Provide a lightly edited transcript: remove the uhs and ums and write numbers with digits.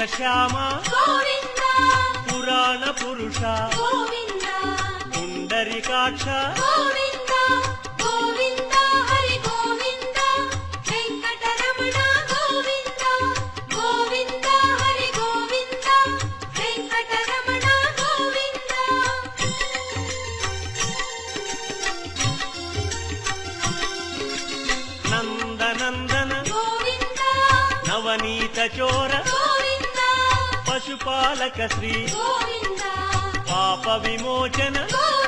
శ్యామ గోవింద పురాణ పురుష గోవింద పుండరీకాక్ష గోవింద గోవింద హరి గోవింద వెంకటరమణ గోవింద గోవింద హరి గోవింద వెంకటరమణ గోవింద నందనందన గోవింద నవనీత చోర గోవింద పశుపాలక శ్రీ గోవింద పాప విమోచన గోవింద